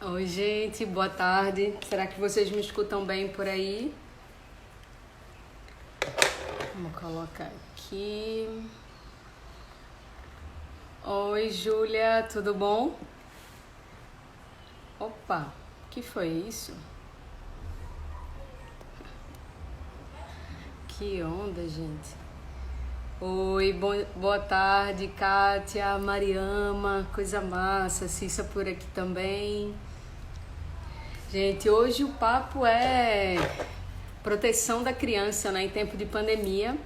Oi, gente, boa tarde. Será que vocês me escutam bem por aí? Vamos colocar aqui. Oi, Júlia, tudo bom? Opa, que foi isso? Que onda, gente. Oi, boa tarde, Kátia, Mariama, coisa massa, Cissa por aqui também. Gente, hoje o papo é proteção da criança, né, em tempo de pandemia.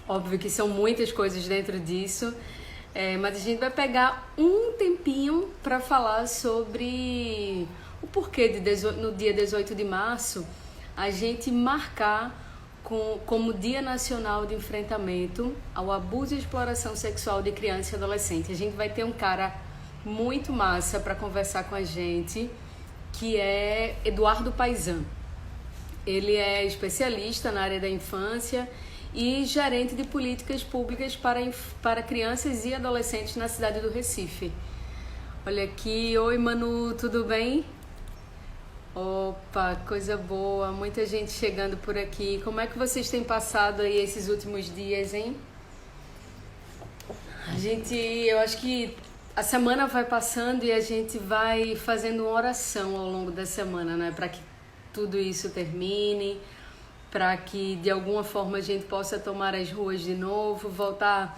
Óbvio que são muitas coisas dentro disso, mas a gente vai pegar um tempinho para falar sobre o porquê no dia 18 de março a gente marcar como Dia Nacional de Enfrentamento ao Abuso e Exploração Sexual de Criança e Adolescente. A gente vai ter um cara muito massa para conversar com a gente, que é Eduardo Paizan. Ele é especialista na área da infância e gerente de políticas públicas para crianças e adolescentes na cidade do Recife. Olha aqui, oi Manu, tudo bem? Opa, coisa boa, muita gente chegando por aqui. Como é que vocês têm passado aí esses últimos dias, hein? Eu acho que a semana vai passando e a gente vai fazendo uma oração ao longo da semana, né? Para que tudo isso termine, para que de alguma forma a gente possa tomar as ruas de novo, voltar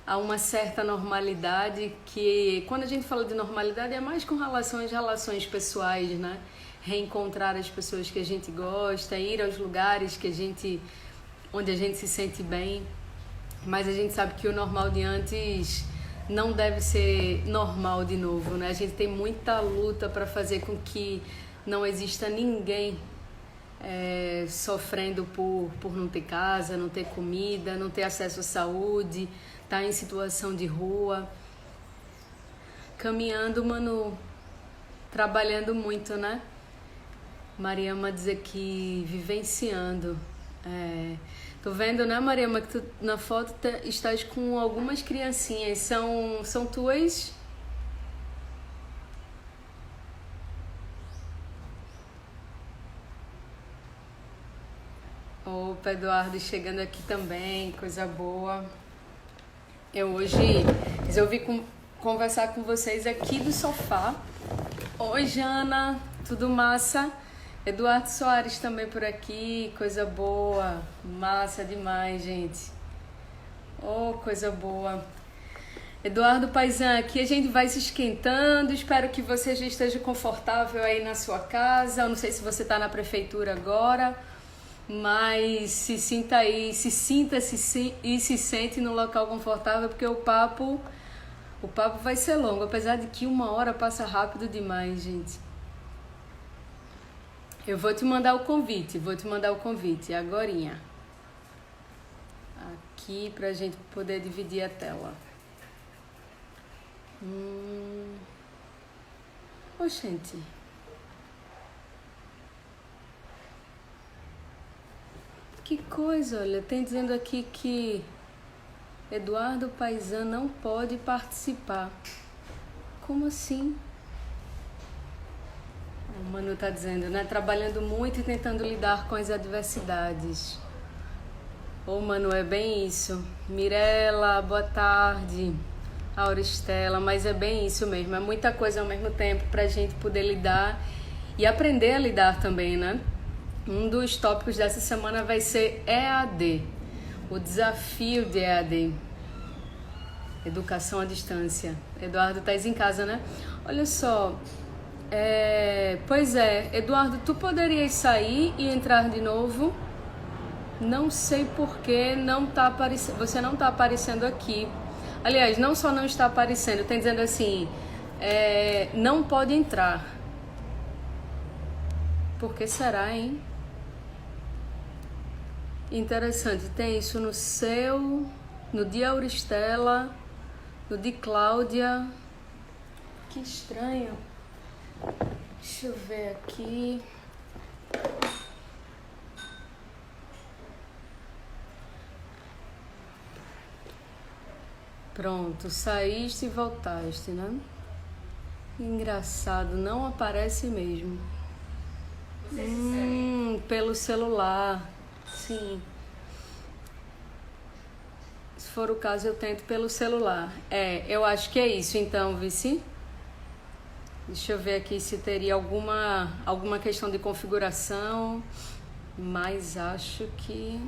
a uma certa normalidade, que quando a gente fala de normalidade é mais com relação às relações pessoais, né? Reencontrar as pessoas que a gente gosta, ir aos lugares onde a gente se sente bem, mas a gente sabe que o normal de antes não deve ser normal de novo, né? A gente tem muita luta para fazer com que não exista ninguém sofrendo por não ter casa, não ter comida, não ter acesso à saúde, tá em situação de rua. Caminhando, Manu, trabalhando muito, né? Mariama diz aqui, vivenciando. Tô vendo, né, Mariama, que tu na foto estás com algumas criancinhas. São tuas? Opa, Eduardo chegando aqui também, coisa boa. Eu hoje resolvi conversar com vocês aqui do sofá. Oi, Jana, tudo massa? Eduardo Soares também por aqui, coisa boa, massa demais, gente. Oh, coisa boa. Eduardo Paizan, aqui a gente vai se esquentando, espero que você já esteja confortável aí na sua casa. Eu não sei se você está na prefeitura agora, mas se sinta aí, se sente no local confortável, porque o papo vai ser longo, apesar de que 1 hora passa rápido demais, gente. Eu vou te mandar o convite agorinha. Aqui pra gente poder dividir a tela. Gente. Que coisa, olha, tem dizendo aqui que Eduardo Paizan não pode participar. Como assim? O Manu tá dizendo, né? Trabalhando muito e tentando lidar com as adversidades. Ô, Manu, é bem isso. Mirela, boa tarde. Auristela, mas é bem isso mesmo. É muita coisa ao mesmo tempo pra gente poder lidar e aprender a lidar também, né? Um dos tópicos dessa semana vai ser EAD. O desafio de EAD. Educação à distância. Eduardo, tá em casa, né? Olha só... Pois é, Eduardo, tu poderias sair e entrar de novo? Não sei porque você não está aparecendo aqui. Aliás, não só não está aparecendo, tem dizendo assim, não pode entrar. Por que será, hein? Interessante, tem isso no de Auristela, no de Cláudia. Que estranho. Deixa eu ver aqui. Pronto, saíste e voltaste, né? Engraçado, não aparece mesmo. Vocês se seguem? Pelo celular. Sim. Se for o caso, eu tento pelo celular. Eu acho que é isso então, Vici. Deixa eu ver aqui se teria alguma questão de configuração, mas acho que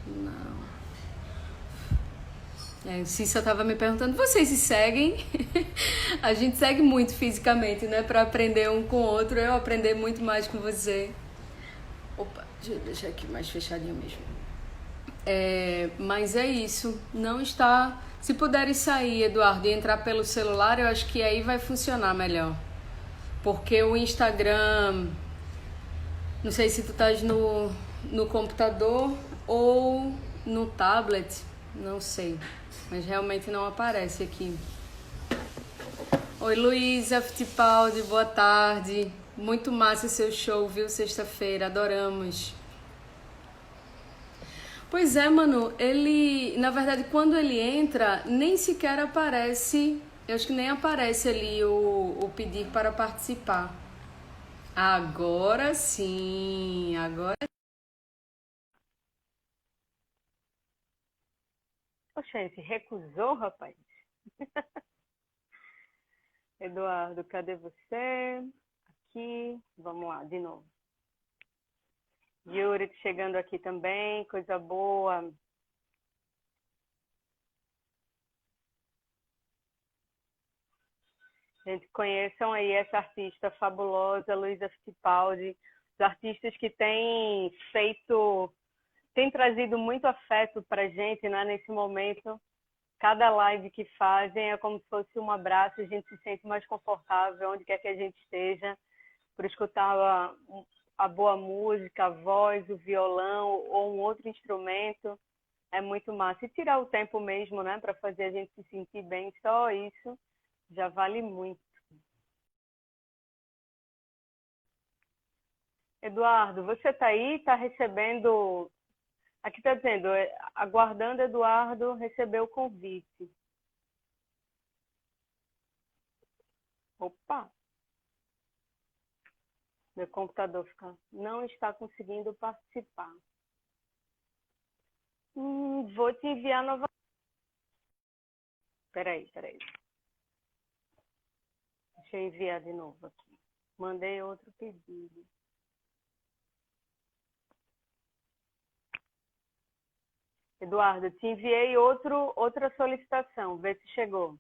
não. Cissa estava me perguntando, vocês se seguem? A gente segue muito fisicamente, né? Para aprender um com o outro, eu aprender muito mais com você. Opa, deixa eu deixar aqui mais fechadinho mesmo. Mas é isso, não está... Se puderem sair, Eduardo, e entrar pelo celular, eu acho que aí vai funcionar melhor. Porque o Instagram, não sei se tu estás no computador ou no tablet, não sei. Mas realmente não aparece aqui. Oi, Luísa Fittipaldi, boa tarde. Muito massa seu show, viu? Sexta-feira, adoramos. Pois é, mano, ele, na verdade, quando ele entra, nem sequer aparece, eu acho que nem aparece ali o pedir para participar. Agora sim, agora. Oxente, recusou, rapaz? Eduardo, cadê você? Aqui, vamos lá, de novo. Yuri chegando aqui também, coisa boa. Gente, conheçam aí essa artista fabulosa, Luísa Fittipaldi, os artistas que têm trazido muito afeto pra gente, né, nesse momento. Cada live que fazem é como se fosse um abraço, a gente se sente mais confortável onde quer que a gente esteja, por escutar a boa música, a voz, o violão ou um outro instrumento. É muito massa. E tirar o tempo mesmo, né, para fazer a gente se sentir bem, só isso já vale muito. Eduardo, você está aí? Está recebendo. Aqui está dizendo, aguardando Eduardo receber o convite. Opa! Meu computador não está conseguindo participar. Vou te enviar novamente. Peraí. Deixa eu enviar de novo aqui. Mandei outro pedido. Eduardo, te enviei outra solicitação. Vê se chegou.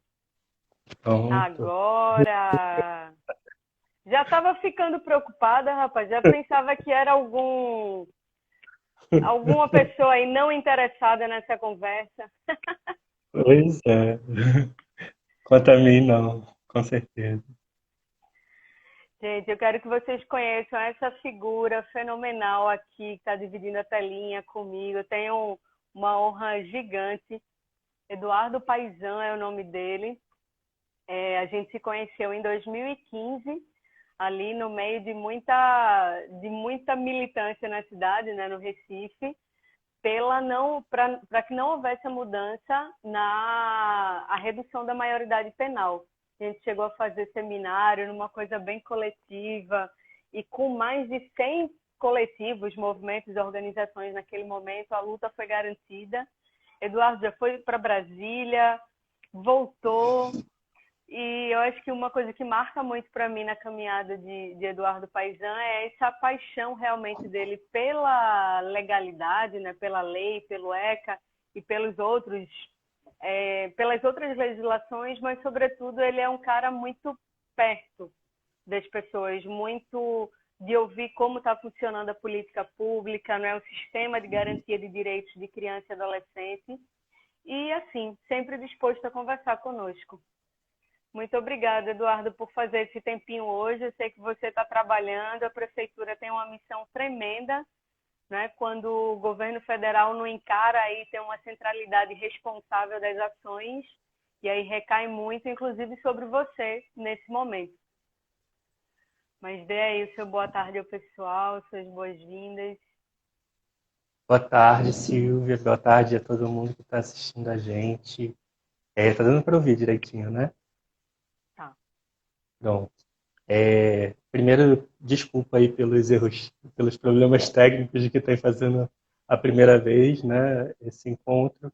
Pronto. Agora! Já estava ficando preocupada, rapaz. Já pensava que era alguma pessoa aí não interessada nessa conversa. Pois é. Quanto a mim, não, com certeza. Gente, eu quero que vocês conheçam essa figura fenomenal aqui que está dividindo a telinha comigo. Eu tenho uma honra gigante. Eduardo Paizan é o nome dele. A gente se conheceu em 2015, ali no meio de muita militância na cidade, né, no Recife, para que não houvesse a mudança na a redução da maioridade penal. A gente chegou a fazer seminário numa coisa bem coletiva e com mais de 100 coletivos, movimentos e organizações naquele momento, a luta foi garantida. Eduardo já foi para Brasília, voltou, e eu acho que uma coisa que marca muito para mim na caminhada de Eduardo Paizan é essa paixão realmente dele pela legalidade, né, pela lei, pelo ECA e pelas outras legislações, mas, sobretudo, ele é um cara muito perto das pessoas, muito de ouvir como está funcionando a política pública, né, o sistema de garantia de direitos de criança e adolescente, e, assim, sempre disposto a conversar conosco. Muito obrigada, Eduardo, por fazer esse tempinho hoje. Eu sei que você está trabalhando, a prefeitura tem uma missão tremenda, né? Quando o governo federal não encara aí ter uma centralidade responsável das ações, e aí recai muito, inclusive, sobre você nesse momento. Mas dê aí o seu boa tarde ao pessoal, suas boas-vindas. Boa tarde, Silvia. Boa tarde a todo mundo que está assistindo a gente. Tá dando para ouvir direitinho, né? Tá. Pronto. Primeiro, desculpa aí pelos erros, pelos problemas técnicos de que estou fazendo a primeira vez, né, esse encontro.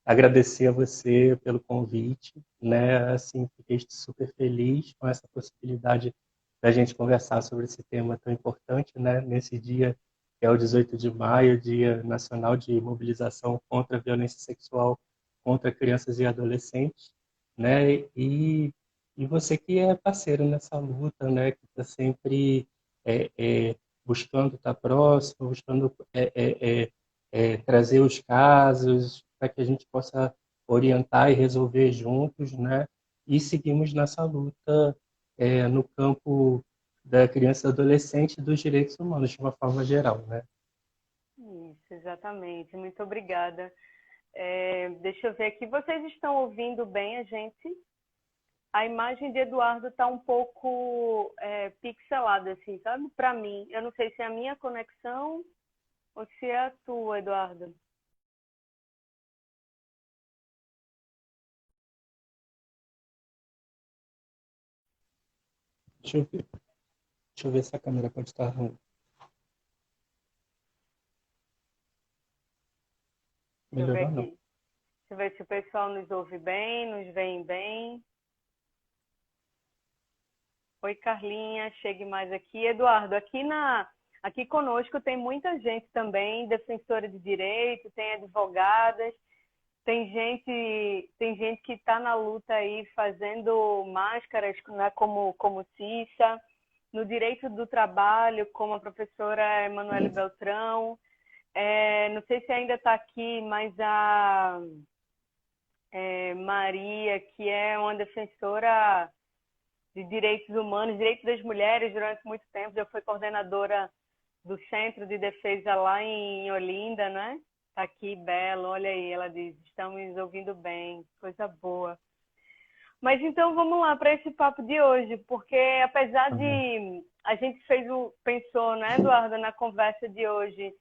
Agradecer a você pelo convite, né? Assim, fiquei super feliz com essa possibilidade da gente conversar sobre esse tema tão importante, né? Nesse dia que é o 18 de maio, Dia Nacional de Mobilização contra a Violência Sexual contra Crianças e Adolescentes, né? E você que é parceiro nessa luta, né? Que está sempre é, é, buscando estar próximo, buscando trazer os casos para que a gente possa orientar e resolver juntos, né? E seguimos nessa luta no campo da criança e adolescente e dos direitos humanos de uma forma geral, né? Isso, exatamente. Muito obrigada. Deixa eu ver aqui. Vocês estão ouvindo bem a gente? A imagem de Eduardo está um pouco pixelada, assim, sabe? Para mim. Eu não sei se é a minha conexão ou se é a tua, Eduardo. Deixa eu ver, deixa eu ver se a câmera pode estar ruim. Deixa eu ver Melhorou, não? aqui. Deixa eu ver se o pessoal nos ouve bem, nos vê bem. Oi, Carlinha, chegue mais aqui. Eduardo, aqui conosco tem muita gente também, defensora de direito, tem advogadas, tem gente que está na luta aí fazendo máscaras, né, como Cissa, no direito do trabalho, como a professora Emanuele Beltrão. Não sei se ainda está aqui, mas a Maria, que é uma defensora de direitos humanos, direitos das mulheres durante muito tempo, já foi coordenadora do Centro de Defesa lá em Olinda, né? Tá aqui, Belo, olha aí, ela diz, estamos ouvindo bem, coisa boa. Mas então vamos lá para esse papo de hoje, porque apesar Uhum. de a gente pensou, né, Eduardo, na conversa de hoje,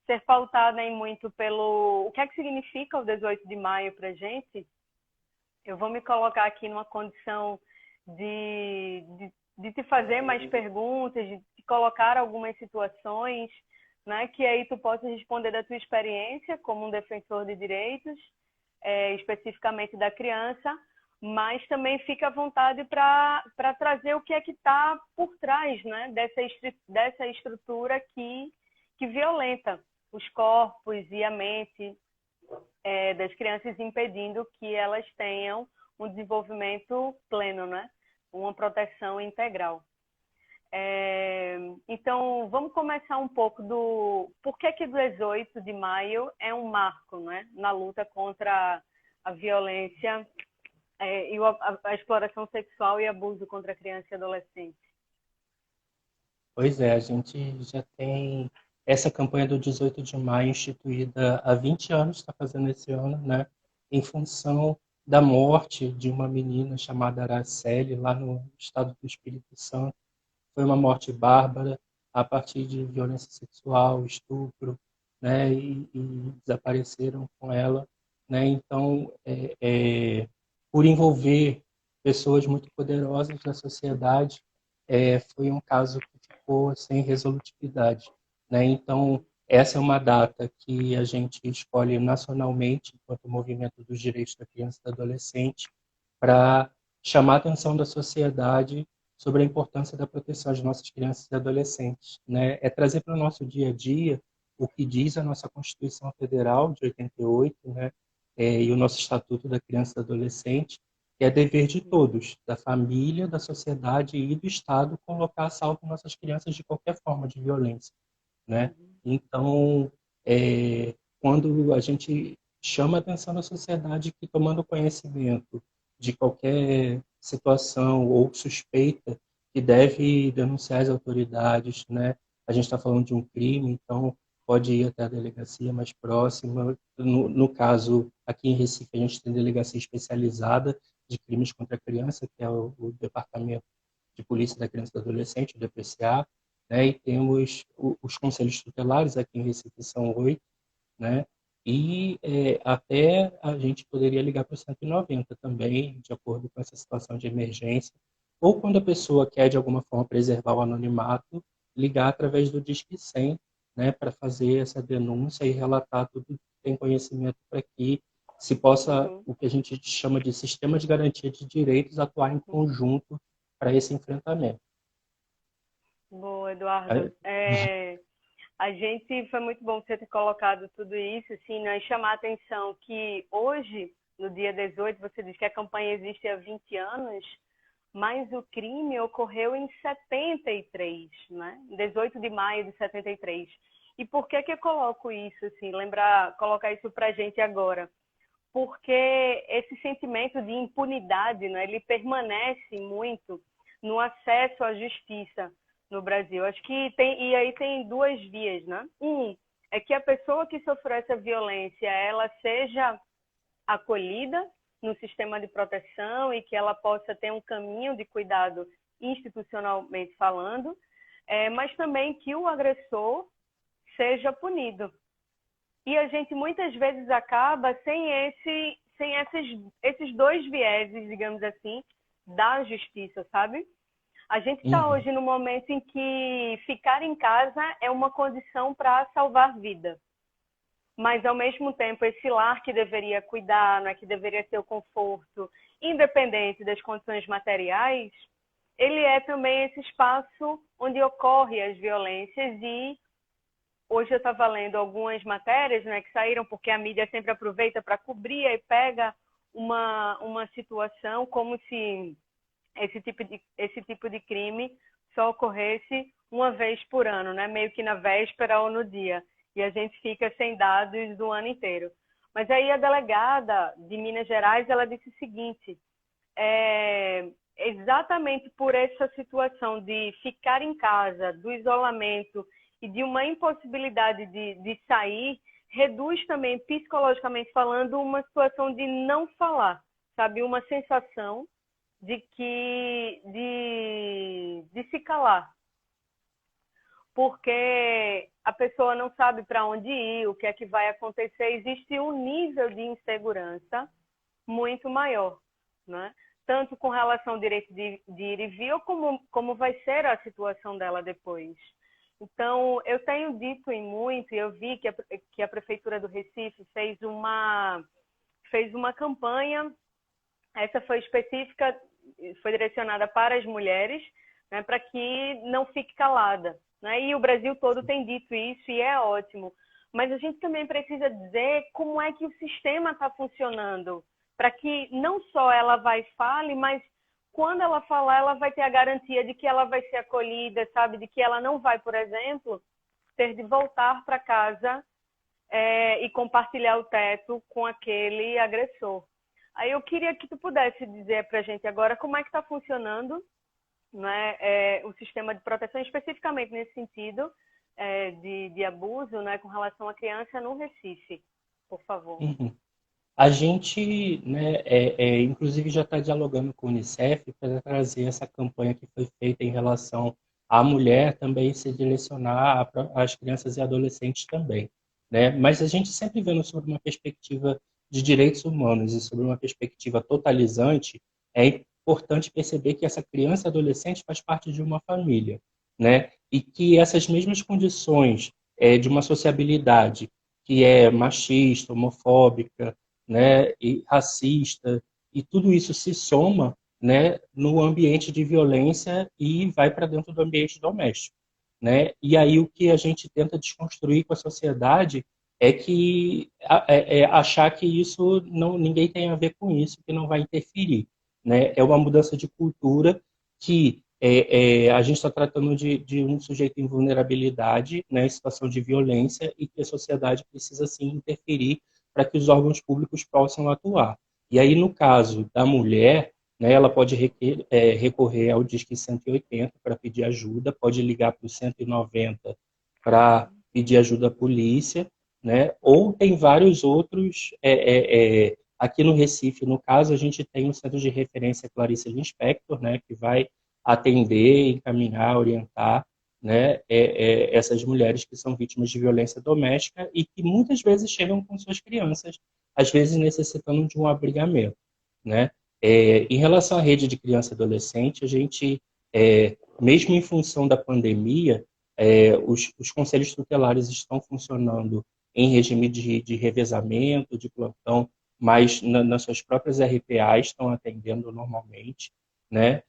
ser pautada em muito pelo o que é que significa o 18 de maio para a gente, eu vou me colocar aqui numa condição de te fazer mais perguntas, de te colocar algumas situações, né, que aí tu possa responder da tua experiência como um defensor de direitos, especificamente da criança, mas também fica à vontade para trazer o que é que está por trás, né, dessa estrutura que violenta os corpos e a mente das crianças, impedindo que elas tenham um desenvolvimento pleno, né? Uma proteção integral. Então, vamos começar um pouco do por que 18 de maio é um marco, né? Na luta contra a violência e a exploração sexual e abuso contra a criança e adolescente. Pois é, a gente já tem essa campanha do 18 de maio instituída há 20 anos, está fazendo esse ano, né? Em função da morte de uma menina chamada Araceli, lá no estado do Espírito Santo. Foi uma morte bárbara, a partir de violência sexual, estupro, né? E desapareceram com ela, né? Então, por envolver pessoas muito poderosas da sociedade, foi um caso que ficou sem resolutividade, né? Então, essa é uma data que a gente escolhe nacionalmente, enquanto Movimento dos Direitos da Criança e do Adolescente, para chamar a atenção da sociedade sobre a importância da proteção de nossas crianças e adolescentes, né? É trazer para o nosso dia a dia o que diz a nossa Constituição Federal de 88, né? E o nosso Estatuto da Criança e do Adolescente, que é dever de todos, da família, da sociedade e do Estado, colocar a salvo nossas crianças de qualquer forma de violência, né? Então, quando a gente chama a atenção da sociedade que, tomando conhecimento de qualquer situação ou suspeita, que deve denunciar as autoridades, né? A gente está falando de um crime, então pode ir até a delegacia mais próxima. No caso, aqui em Recife, a gente tem delegacia especializada de crimes contra a criança, que é o Departamento de Polícia da Criança e do Adolescente, o DPCA, né? E temos os conselhos tutelares, aqui em Recife são 8, né? E até a gente poderia ligar para o 190 também, de acordo com essa situação de emergência, ou quando a pessoa quer, de alguma forma, preservar o anonimato, ligar através do Disque 100, né, para fazer essa denúncia e relatar tudo que tem conhecimento para que se possa, Uhum. o que a gente chama de sistema de garantia de direitos, atuar em conjunto para esse enfrentamento. Boa, Eduardo. A gente, foi muito bom você ter colocado tudo isso, assim, né? E chamar a atenção que hoje, no dia 18, você diz que a campanha existe há 20 anos, mas o crime ocorreu em 73, né? 18 de maio de 73. E por que eu coloco isso, assim, colocar isso pra gente agora? Porque esse sentimento de impunidade, né, ele permanece muito no acesso à justiça no Brasil. Acho que e aí tem duas vias, né? É que a pessoa que sofreu essa violência, ela seja acolhida no sistema de proteção e que ela possa ter um caminho de cuidado institucionalmente falando, mas também que o agressor seja punido. E a gente muitas vezes acaba sem esses dois vieses, digamos assim, da justiça, sabe? A gente está Uhum. hoje no momento em que ficar em casa é uma condição para salvar vida. Mas, ao mesmo tempo, esse lar que deveria cuidar, né, que deveria ter o conforto, independente das condições materiais, ele é também esse espaço onde ocorrem as violências. E hoje eu estava lendo algumas matérias, né, que saíram porque a mídia sempre aproveita para cobrir e pega uma situação como se esse tipo de crime só ocorresse uma vez por ano, né? Meio que na véspera ou no dia. E a gente fica sem dados do ano inteiro. Mas aí a delegada de Minas Gerais, ela disse o seguinte, exatamente por essa situação de ficar em casa, do isolamento e de uma impossibilidade de sair, reduz também, psicologicamente falando, uma situação de não falar, sabe? Uma sensação de se calar, porque a pessoa não sabe para onde ir, o que é que vai acontecer, existe um nível de insegurança muito maior, né? Tanto com relação ao direito de ir e vir, como vai ser a situação dela depois. Então, eu tenho dito em muito, e eu vi que a Prefeitura do Recife fez uma campanha, essa foi específica, foi direcionada para as mulheres, né, para que não fique calada, né? E o Brasil todo tem dito isso e é ótimo. Mas a gente também precisa dizer como é que o sistema está funcionando, para que não só ela vai e fale, mas quando ela falar, ela vai ter a garantia de que ela vai ser acolhida, sabe? De que ela não vai, por exemplo, ter de voltar para casa e compartilhar o teto com aquele agressor. Aí eu queria que tu pudesse dizer para a gente agora como é que está funcionando, né, o sistema de proteção, especificamente nesse sentido de abuso, né, com relação à criança no Recife, por favor. Uhum. A gente, né, inclusive já está dialogando com o Unicef para trazer essa campanha que foi feita em relação à mulher também se direcionar às crianças e adolescentes também, né? Mas a gente sempre vendo sobre uma perspectiva de direitos humanos e sobre uma perspectiva totalizante, é importante perceber que essa criança e adolescente faz parte de uma família, né? E que essas mesmas condições de uma sociabilidade que é machista, homofóbica, né, e racista, e tudo isso se soma, né, no ambiente de violência e vai para dentro do ambiente doméstico, né? E aí o que a gente tenta desconstruir com a sociedade é que achar que isso não, ninguém tem a ver com isso, que não vai interferir, né? É uma mudança de cultura que a gente está tratando de um sujeito em vulnerabilidade, né, em situação de violência, e que a sociedade precisa sim interferir para que os órgãos públicos possam atuar. E aí, no caso da mulher, né, ela pode recorrer ao Disque 180 para pedir ajuda, pode ligar para o 190 para pedir ajuda à polícia, né, ou tem vários outros. Aqui no Recife, no caso, a gente tem o Centro de Referência Clarice Lispector, né, que vai atender, encaminhar, orientar, né, essas mulheres que são vítimas de violência doméstica e que muitas vezes chegam com suas crianças, às vezes necessitando de um abrigamento, né? Em relação à rede de criança e adolescente, a gente, mesmo em função da pandemia, os conselhos tutelares estão funcionando em regime de revezamento, de plantão, mas nas suas próprias RPAs estão atendendo normalmente, né?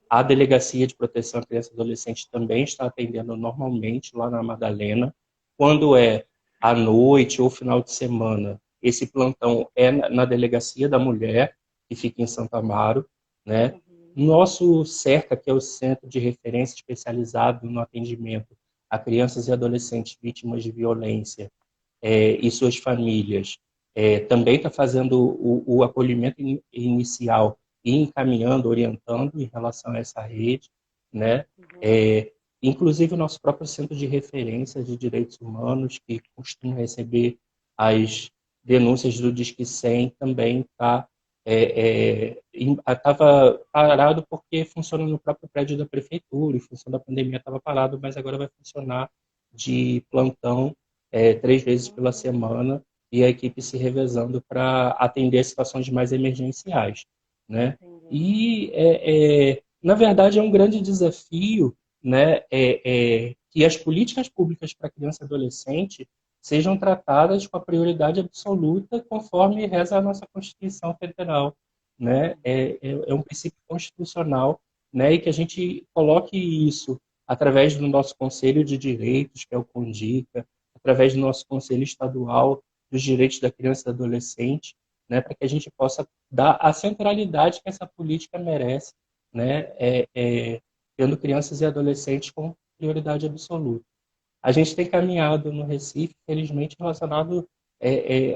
A Delegacia de Proteção à Criança e Adolescente também está atendendo normalmente lá na Madalena. Quando é à noite ou final de semana, esse plantão é na Delegacia da Mulher, que fica em Santo Amaro, né? Nosso CERCA, que é o Centro de Referência Especializado no Atendimento a Crianças e Adolescentes Vítimas de Violência e suas famílias, também está fazendo o acolhimento inicial e encaminhando, orientando em relação a essa rede, né? Inclusive o nosso próprio Centro de Referência de Direitos Humanos, que costuma receber as denúncias do Disque 100, também estava parado porque funciona no próprio prédio da prefeitura, em função da pandemia estava parado, mas agora vai funcionar de plantão 3 vezes pela semana, e a equipe se revezando para atender situações mais emergenciais, né? E, na verdade, é um grande desafio, né, que as políticas públicas para criança e adolescente sejam tratadas com a prioridade absoluta, conforme reza a nossa Constituição Federal, né? É um princípio constitucional, né, e que a gente coloque isso através do nosso Conselho de Direitos, que é o CONDICA, através do nosso Conselho Estadual dos Direitos da Criança e do Adolescente, né, para que a gente possa dar a centralidade que essa política merece, né, tendo crianças e adolescentes com prioridade absoluta. A gente tem caminhado no Recife, felizmente, relacionado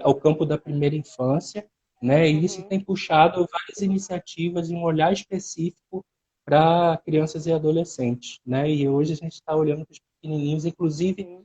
ao campo da primeira infância, né, e isso tem puxado várias iniciativas em um olhar específico para crianças e adolescentes, né, e hoje a gente está olhando para os pequenininhos, inclusive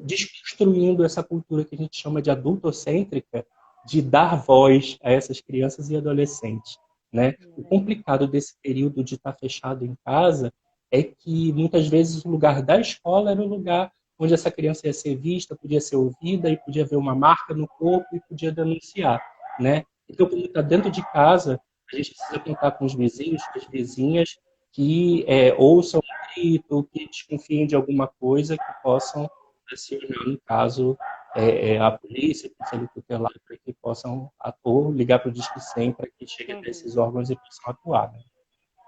desconstruindo essa cultura que a gente chama de adultocêntrica, de dar voz a essas crianças e adolescentes, né? O complicado desse período de estar fechado em casa é que muitas vezes o lugar da escola era o lugar onde essa criança ia ser vista, podia ser ouvida e podia ver uma marca no corpo e podia denunciar, né? Então, quando está dentro de casa, a gente precisa contar com os vizinhos, com as vizinhas que ouçam um grito, que desconfiem de alguma coisa, que possam acionar, no caso, a polícia, o conselho tutelar, para que possam ou ligar para o Disque 100 para que chegue até esses órgãos e possam atuar, né?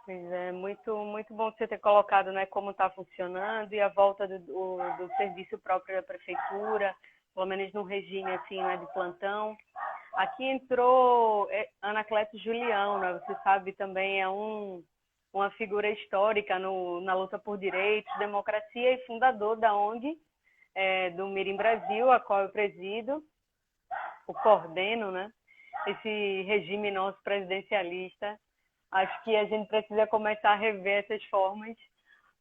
Pois é, muito bom você ter colocado, né, como está funcionando e a volta do serviço próprio da prefeitura, pelo menos no regime assim, né, de plantão. Aqui entrou Anacleto Julião, né, você sabe, também é uma figura histórica na luta por direitos, democracia e fundador da ONG, do Mirim Brasil, a qual eu presido, o coordeno, né, esse regime nosso presidencialista. Acho que a gente precisa começar a rever essas formas.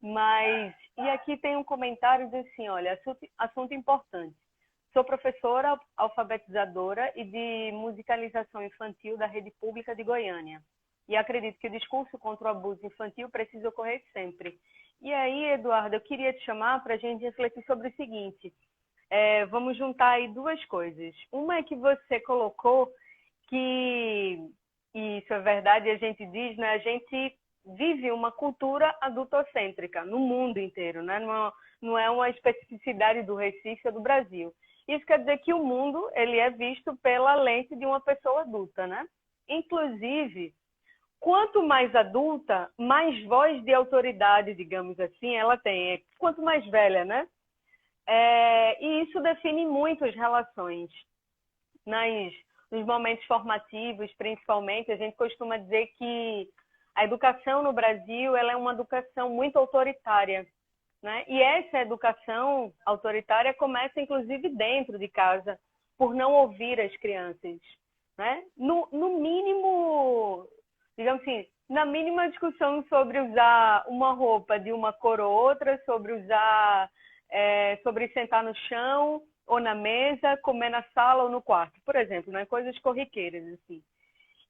E aqui tem um comentário de assim, olha, assunto importante. Sou professora alfabetizadora e de musicalização infantil da rede pública de Goiânia. E acredito que o discurso contra o abuso infantil precisa ocorrer sempre. E aí, Eduardo, eu queria te chamar para a gente refletir sobre o seguinte. Vamos juntar aí duas coisas. Uma é que você colocou que... E isso é verdade, a gente diz, né? A gente vive uma cultura adultocêntrica no mundo inteiro, né? Não é uma especificidade do Recife ou do Brasil. Isso quer dizer que o mundo ele é visto pela lente de uma pessoa adulta, né? Inclusive, quanto mais adulta, mais voz de autoridade, digamos assim, ela tem. Quanto mais velha, né? E isso define muito as relações nos momentos formativos, principalmente. A gente costuma dizer que a educação no Brasil ela é uma educação muito autoritária, né? E essa educação autoritária começa, inclusive, dentro de casa, por não ouvir as crianças, né? No mínimo, digamos assim, na mínima discussão sobre usar uma roupa de uma cor ou outra, sobre sentar no chão ou na mesa, comer na sala ou no quarto, por exemplo, né? Coisas corriqueiras, assim.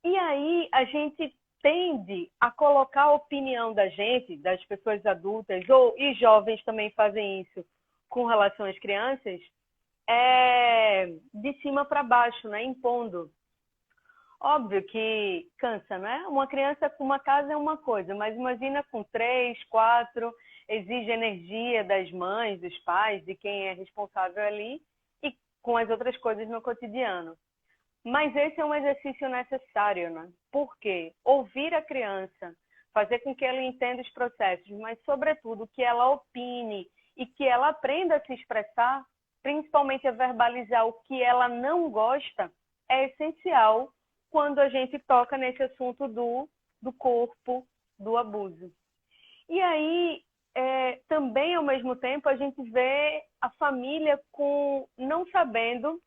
E aí a gente tende a colocar a opinião da gente, das pessoas adultas, e jovens também fazem isso com relação às crianças, de cima para baixo, né? Impondo. Óbvio que cansa, né? Uma criança com uma casa é uma coisa, mas imagina com 3, 4, exige energia das mães, dos pais, de quem é responsável ali, e com as outras coisas no cotidiano. Mas esse é um exercício necessário, né? Porque ouvir a criança, fazer com que ela entenda os processos, mas, sobretudo, que ela opine e que ela aprenda a se expressar, principalmente a verbalizar o que ela não gosta, é essencial quando a gente toca nesse assunto do corpo, do abuso. E aí, também, ao mesmo tempo, a gente vê a família não sabendo,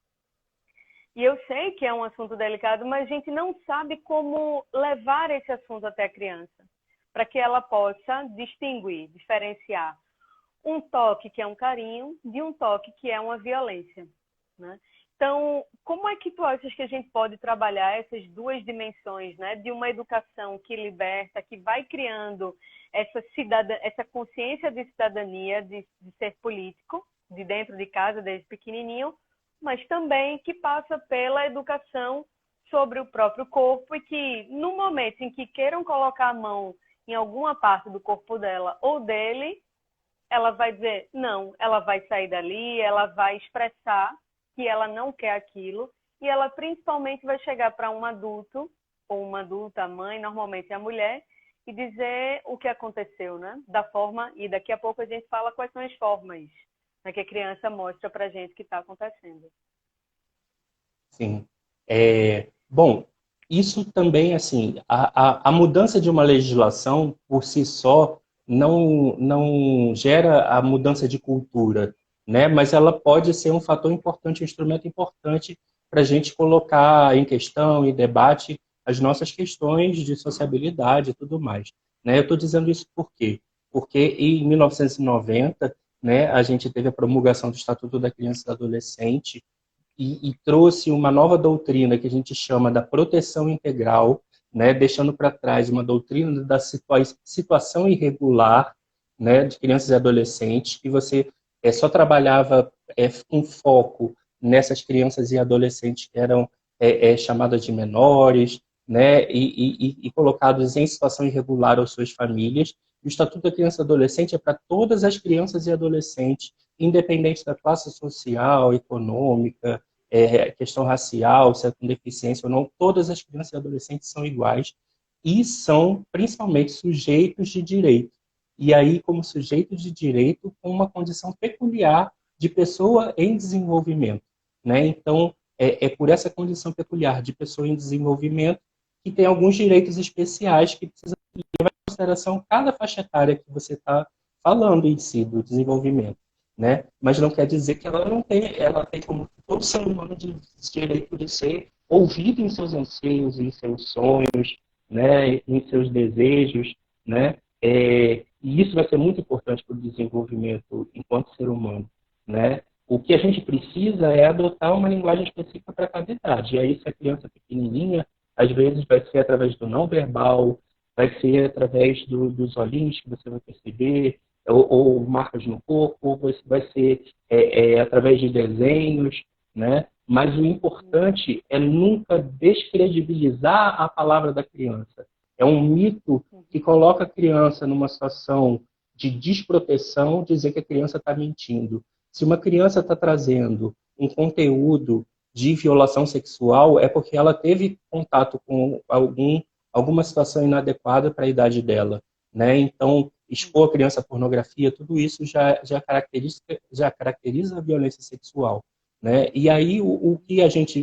e eu sei que é um assunto delicado, mas a gente não sabe como levar esse assunto até a criança, para que ela possa distinguir, diferenciar um toque que é um carinho de um toque que é uma violência, né? Então, como é que tu achas que a gente pode trabalhar essas duas dimensões, né? De uma educação que liberta, que vai criando essa consciência de cidadania, de ser político, de dentro de casa, desde pequenininho, mas também que passa pela educação sobre o próprio corpo e que, no momento em que queiram colocar a mão em alguma parte do corpo dela ou dele, ela vai dizer não, ela vai sair dali, ela vai expressar que ela não quer aquilo e ela principalmente vai chegar para um adulto ou uma adulta, a mãe, normalmente a mulher, e dizer o que aconteceu, né? Da forma, e daqui a pouco a gente fala quais são as formas, né, que a criança mostra para a gente que está acontecendo. Sim. Bom, isso também, assim, a mudança de uma legislação por si só não gera a mudança de cultura, né? Mas ela pode ser um fator importante, um instrumento importante para a gente colocar em questão, em debate, as nossas questões de sociabilidade e tudo mais, né? Eu estou dizendo isso por quê? Porque em 1990, né, a gente teve a promulgação do Estatuto da Criança e do Adolescente, e trouxe uma nova doutrina que a gente chama da proteção integral, né, deixando para trás uma doutrina da situação irregular, né, de crianças e adolescentes, que você só trabalhava com foco nessas crianças e adolescentes que eram chamadas de menores, né, e colocados em situação irregular às suas famílias. O Estatuto da Criança e Adolescente é para todas as crianças e adolescentes, independente da classe social, econômica, questão racial, se é com deficiência ou não, todas as crianças e adolescentes são iguais e são principalmente sujeitos de direito. E aí, como sujeitos de direito, com uma condição peculiar de pessoa em desenvolvimento, né? Então, é por essa condição peculiar de pessoa em desenvolvimento que tem alguns direitos especiais que precisa levar em consideração cada faixa etária que você está falando em si, do desenvolvimento, né? Mas não quer dizer que ela não tem, ela tem como todo ser humano de direito de ser ouvido em seus anseios, em seus sonhos, né? Em seus desejos, né? E isso vai ser muito importante para o desenvolvimento enquanto ser humano, né? O que a gente precisa é adotar uma linguagem específica para cada idade. E aí, se a criança é pequenininha, às vezes vai ser através do não verbal, vai ser através dos olhinhos que você vai perceber, ou marcas no corpo, ou vai ser através de desenhos, né? Mas o importante é nunca descredibilizar a palavra da criança. É um mito que coloca a criança numa situação de desproteção, dizer que a criança está mentindo. Se uma criança está trazendo um conteúdo de violação sexual, é porque ela teve contato com alguma situação inadequada para a idade dela, né? Então, expor a criança à pornografia, tudo isso já caracteriza a violência sexual, né? E aí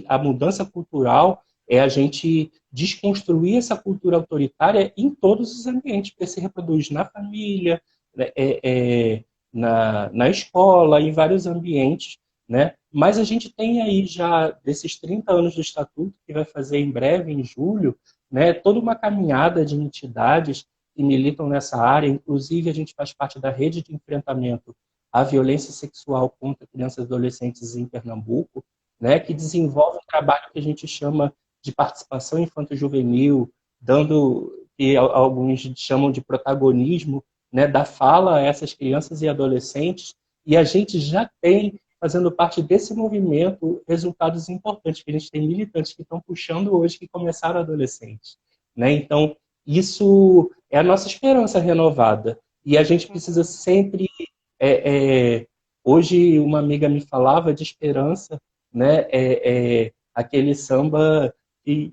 a mudança cultural é a gente desconstruir essa cultura autoritária em todos os ambientes, porque se reproduz na família, né, na escola, em vários ambientes, né? Mas a gente tem aí já, desses 30 anos do Estatuto, que vai fazer em breve, em julho, né, toda uma caminhada de entidades que militam nessa área, inclusive a gente faz parte da rede de enfrentamento à violência sexual contra crianças e adolescentes em Pernambuco, né, que desenvolve um trabalho que a gente chama de participação infanto-juvenil, que alguns chamam de protagonismo, né, da fala a essas crianças e adolescentes, e a gente já tem fazendo parte desse movimento, resultados importantes, que a gente tem militantes que estão puxando hoje, que começaram adolescentes, né? Então, isso é a nossa esperança renovada. E a gente precisa sempre... hoje, uma amiga me falava de esperança, né? Aquele samba que,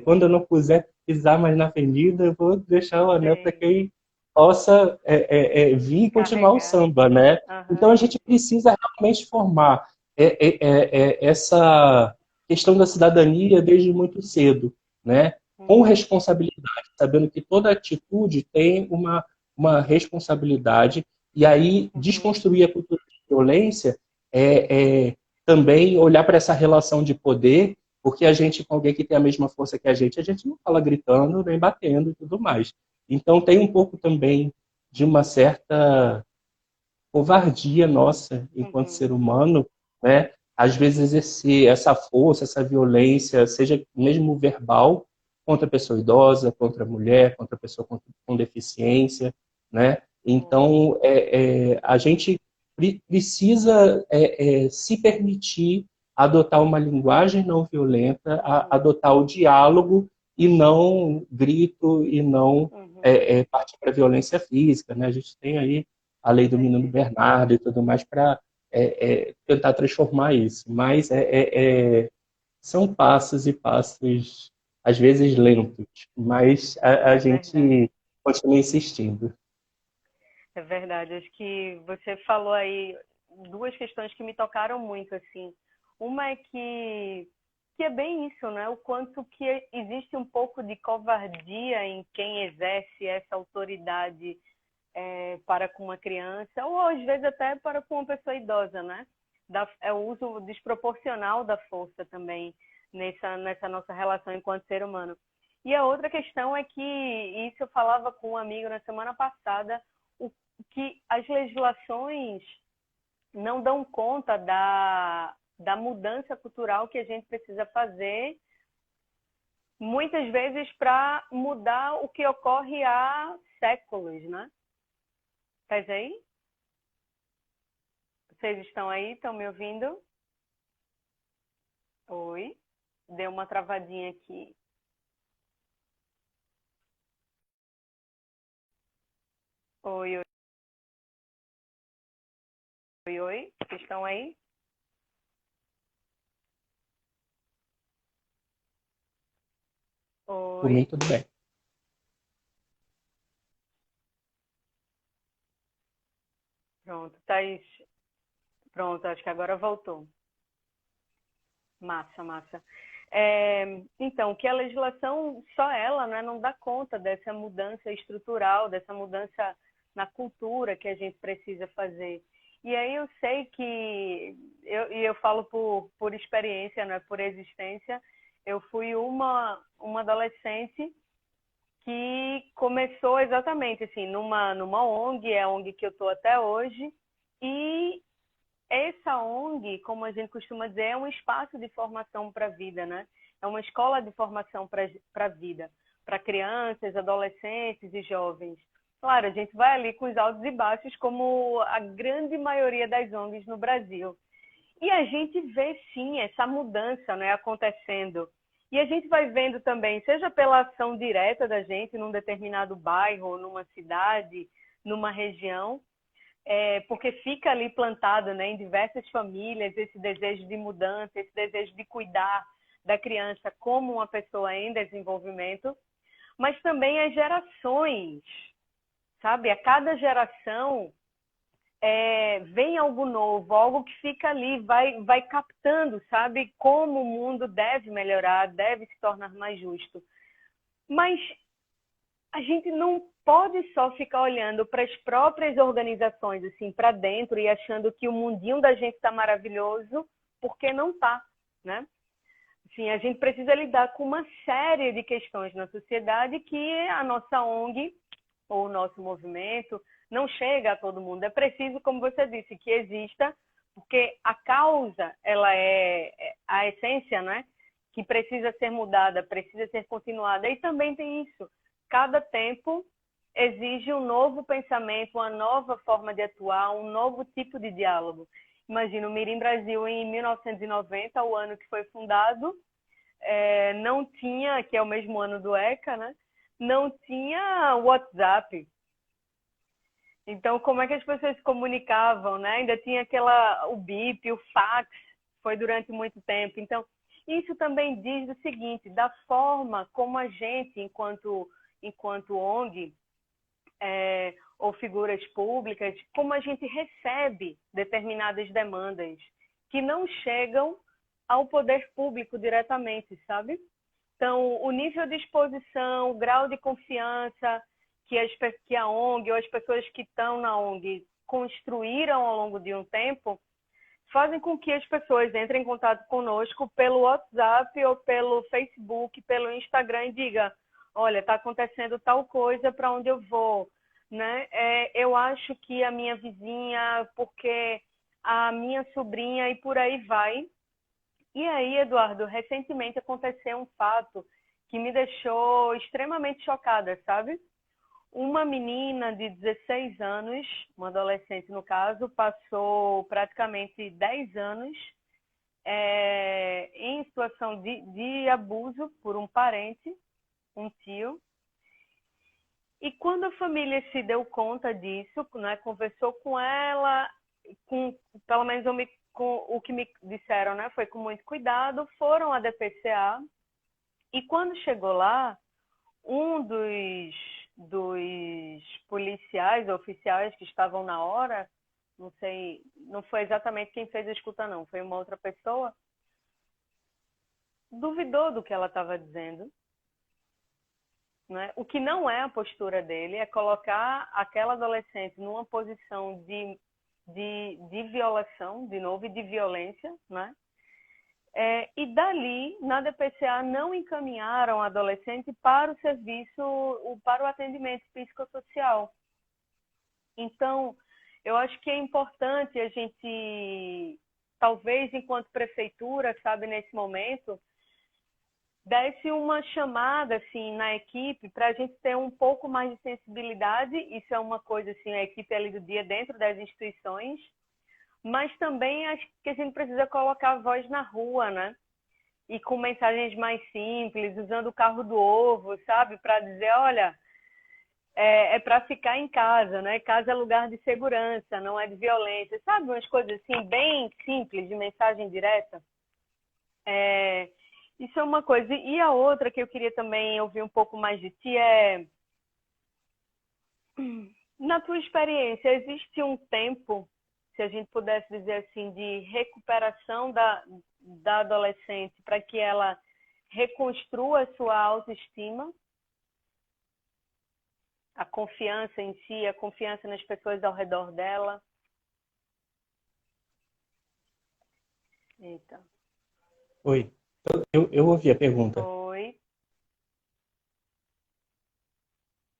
quando eu não puder pisar mais na avenida, eu vou deixar o anel para quem possa vir e continuar o samba, né? Então, a gente precisa realmente formar essa questão da cidadania desde muito cedo, né? Com responsabilidade, sabendo que toda atitude tem uma responsabilidade, e aí desconstruir a cultura de violência também olhar para essa relação de poder, porque a gente, com alguém que tem a mesma força que a gente não fala gritando, nem batendo e tudo mais. Então, tem um pouco também de uma certa covardia nossa, enquanto ser humano, né? Às vezes exercer essa força, essa violência, seja mesmo verbal, contra a pessoa idosa, contra a mulher, contra a pessoa com deficiência, né? Então, a gente precisa se permitir adotar uma linguagem não violenta, adotar o diálogo e não grito e não partir para a violência física, né? A gente tem aí a lei do menino Bernardo e tudo mais para tentar transformar isso. Mas são passos e passos, às vezes lentos, mas a gente continua insistindo. É verdade. Acho que você falou aí duas questões que me tocaram muito, assim. Uma é que é bem isso, né? O quanto que existe um pouco de covardia em quem exerce essa autoridade para com uma criança, ou às vezes até para com uma pessoa idosa, né? É o uso desproporcional da força também nessa nossa relação enquanto ser humano. E a outra questão é que, isso eu falava com um amigo na semana passada, que as legislações não dão conta da mudança cultural que a gente precisa fazer, muitas vezes para mudar o que ocorre há séculos, né? Estás aí? Vocês estão aí? Estão me ouvindo? Oi? Deu uma travadinha aqui. Oi, oi. Oi, oi. Vocês estão aí? Por mim, Oi. tudo bem. Pronto, Thaís. Pronto, acho que agora voltou. Massa, massa. Então, que a legislação, só ela, né, não dá conta dessa mudança estrutural, dessa mudança na cultura que a gente precisa fazer. E aí eu sei que, eu falo por experiência, não é por existência, eu fui uma adolescente que começou exatamente assim, numa ONG, é a ONG que eu estou até hoje, e essa ONG, como a gente costuma dizer, é um espaço de formação para a vida, né? É uma escola de formação para a vida, para crianças, adolescentes e jovens. Claro, a gente vai ali com os altos e baixos, como a grande maioria das ONGs no Brasil. E a gente vê, sim, essa mudança, né, acontecendo. E a gente vai vendo também, seja pela ação direta da gente num determinado bairro, numa cidade, numa região, porque fica ali plantado, né, em diversas famílias esse desejo de mudança, esse desejo de cuidar da criança como uma pessoa em desenvolvimento, mas também as gerações, sabe? A cada geração vem algo novo, algo que fica ali, vai captando, sabe? Como o mundo deve melhorar, deve se tornar mais justo. Mas a gente não pode só ficar olhando para as próprias organizações, assim, para dentro e achando que o mundinho da gente está maravilhoso, porque não está, né? Assim, a gente precisa lidar com uma série de questões na sociedade que a nossa ONG ou o nosso movimento não chega a todo mundo. É preciso, como você disse, que exista, porque a causa, ela é a essência, né? Que precisa ser mudada, precisa ser continuada. E também tem isso. Cada tempo exige um novo pensamento, uma nova forma de atuar, um novo tipo de diálogo. Imagina, o Mirim Brasil em 1990, o ano que foi fundado, não tinha, que é o mesmo ano do ECA, né? Não tinha WhatsApp. Então, como é que as pessoas se comunicavam, né? Ainda tinha o bip, o fax, foi durante muito tempo. Então, isso também diz o seguinte, da forma como a gente, enquanto ONG, ou figuras públicas, como a gente recebe determinadas demandas que não chegam ao poder público diretamente, sabe? Então, o nível de exposição, o grau de confiança que a ONG ou as pessoas que estão na ONG construíram ao longo de um tempo, fazem com que as pessoas entrem em contato conosco pelo WhatsApp ou pelo Facebook, pelo Instagram e digam, olha, está acontecendo tal coisa, para onde eu vou? Né? Eu acho que a minha vizinha, porque a minha sobrinha e por aí vai. E aí, Eduardo, recentemente aconteceu um fato que me deixou extremamente chocada, sabe? Uma menina de 16 anos, uma adolescente no caso, passou praticamente 10 anos em situação de abuso por um parente, um tio. E quando a família se deu conta disso, né, conversou com ela, pelo menos o que me disseram, né, foi com muito cuidado, foram à DPCA, e quando chegou lá, um dos policiais, oficiais que estavam na hora, não sei, não foi exatamente quem fez a escuta não, foi uma outra pessoa, duvidou do que ela estava dizendo. Né? O que não é a postura dele é colocar aquela adolescente numa posição de violação, de novo, e de violência, né? E dali, na DPCA, não encaminharam a adolescente para o serviço, para o atendimento psicossocial. Então, eu acho que é importante a gente, talvez enquanto prefeitura, sabe, nesse momento, desse uma chamada assim na equipe para a gente ter um pouco mais de sensibilidade. Isso é uma coisa assim, a equipe ali do dia dentro das instituições, mas também acho que a gente precisa colocar a voz na rua, né? E com mensagens mais simples, usando o carro do ovo, sabe? Para dizer, olha, para ficar em casa, né? Casa é lugar de segurança, não é de violência, sabe? Umas coisas assim bem simples, de mensagem direta. Isso é uma coisa. E a outra que eu queria também ouvir um pouco mais de ti na tua experiência, existe um tempo, se a gente pudesse dizer assim, de recuperação da adolescente para que ela reconstrua a sua autoestima, a confiança em si, a confiança nas pessoas ao redor dela? Eita. Oi. Eu ouvi a pergunta. Oi.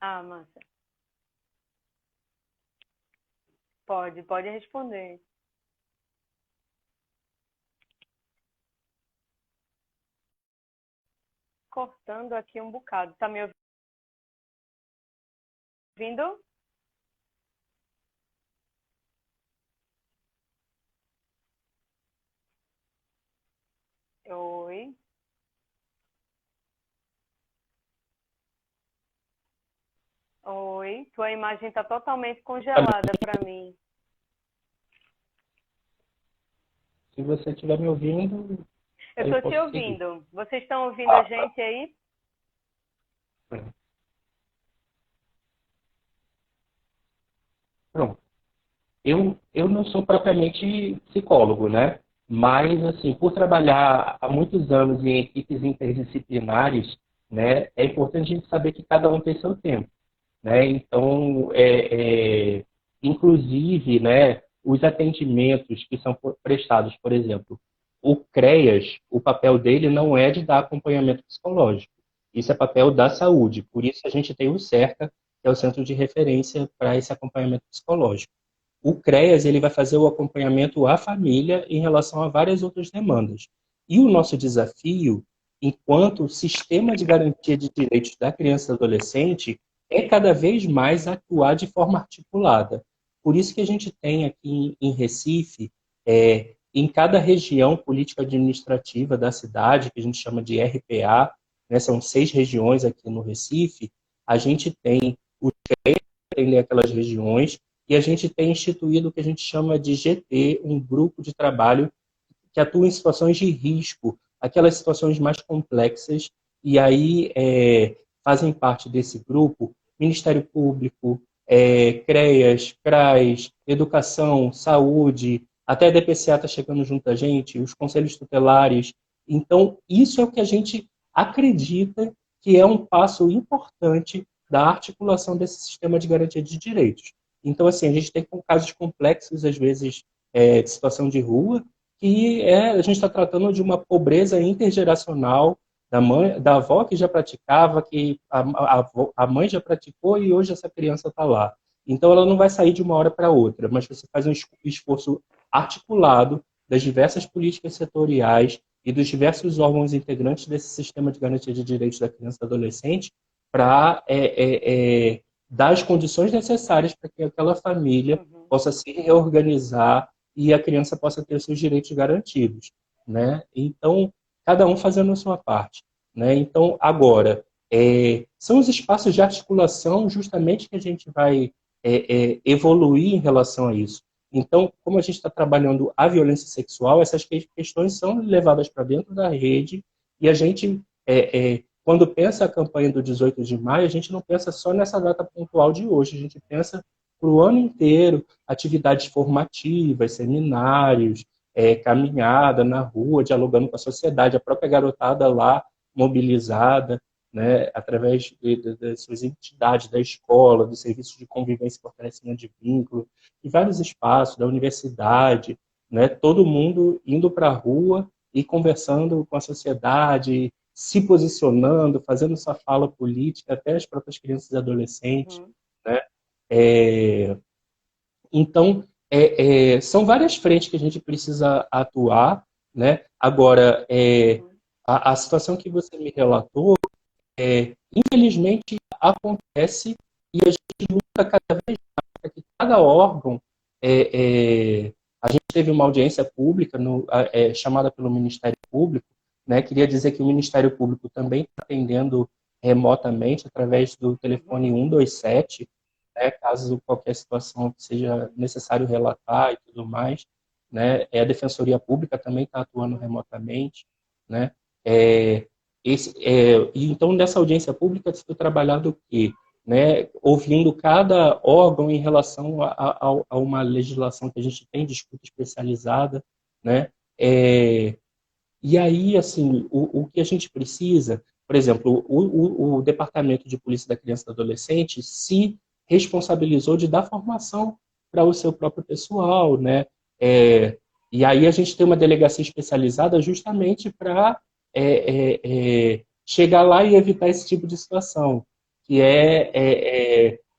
Márcia. Pode responder. Cortando aqui um bocado. Tá me ouvindo? Oi. Oi. Tua imagem está totalmente congelada para mim. Se você estiver me ouvindo... Eu estou te ouvindo. Vocês estão ouvindo a gente aí? Pronto. Eu não sou propriamente psicólogo, né? Mas, assim, por trabalhar há muitos anos em equipes interdisciplinares, né, é importante a gente saber que cada um tem seu tempo, né? Então, inclusive, né, os atendimentos que são prestados, por exemplo, o CREAS, o papel dele não é de dar acompanhamento psicológico. Isso é papel da saúde. Por isso a gente tem o CERCA, que é o Centro de Referência para esse acompanhamento psicológico. O CREAS ele vai fazer o acompanhamento à família em relação a várias outras demandas. E o nosso desafio, enquanto sistema de garantia de direitos da criança e do adolescente, é cada vez mais atuar de forma articulada. Por isso que a gente tem aqui em Recife em cada região política administrativa da cidade, que a gente chama de RPA, né, são 6 regiões aqui no Recife, a gente tem o atender aquelas regiões, e a gente tem instituído o que a gente chama de GT, um grupo de trabalho que atua em situações de risco, aquelas situações mais complexas, e aí fazem parte desse grupo Ministério Público, CREAS, CRAS, Educação, Saúde, até a DPCA está chegando junto a gente, os conselhos tutelares. Então, isso é o que a gente acredita que é um passo importante da articulação desse sistema de garantia de direitos. Então, assim, a gente tem casos complexos, às vezes, de situação de rua, que a gente está tratando de uma pobreza intergeracional da avó que já praticava, que a mãe já praticou e hoje essa criança está lá. Então, ela não vai sair de uma hora para outra, mas você faz um esforço articulado das diversas políticas setoriais e dos diversos órgãos integrantes desse sistema de garantia de direitos da criança e do adolescente para dar as condições necessárias para que aquela família possa se reorganizar e a criança possa ter os seus direitos garantidos, né? Então, cada um fazendo a sua parte, né? Então, agora, são os espaços de articulação justamente que a gente vai evoluir em relação a isso. Então, como a gente está trabalhando a violência sexual, essas questões são levadas para dentro da rede e a gente, quando pensa a campanha do 18 de maio, a gente não pensa só nessa data pontual de hoje, a gente pensa para o ano inteiro, atividades formativas, seminários, caminhada na rua, dialogando com a sociedade, a própria garotada lá mobilizada, né, através das suas entidades, da escola, dos serviços de convivência e fortalecimento de vínculo, de vários espaços, da universidade, né, todo mundo indo para a rua e conversando com a sociedade, se posicionando, fazendo sua fala política, até as próprias crianças e adolescentes, né? Então, são várias frentes que a gente precisa atuar, né? Agora, a situação que você me relatou, infelizmente, acontece e a gente luta cada vez mais para que cada órgão... a gente teve uma audiência pública chamada pelo Ministério Público, né? Queria dizer que o Ministério Público também está atendendo remotamente através do telefone 127, né, caso qualquer situação seja necessário relatar e tudo mais, né, a Defensoria Pública também está atuando remotamente, né, e então nessa audiência pública foi trabalhado o quê? Né, ouvindo cada órgão em relação a uma legislação que a gente tem de escuta especializada, né, e aí, assim, o que a gente precisa, por exemplo, o Departamento de Polícia da Criança e do Adolescente se responsabilizou de dar formação para o seu próprio pessoal, né? E aí a gente tem uma delegacia especializada justamente para chegar lá e evitar esse tipo de situação, que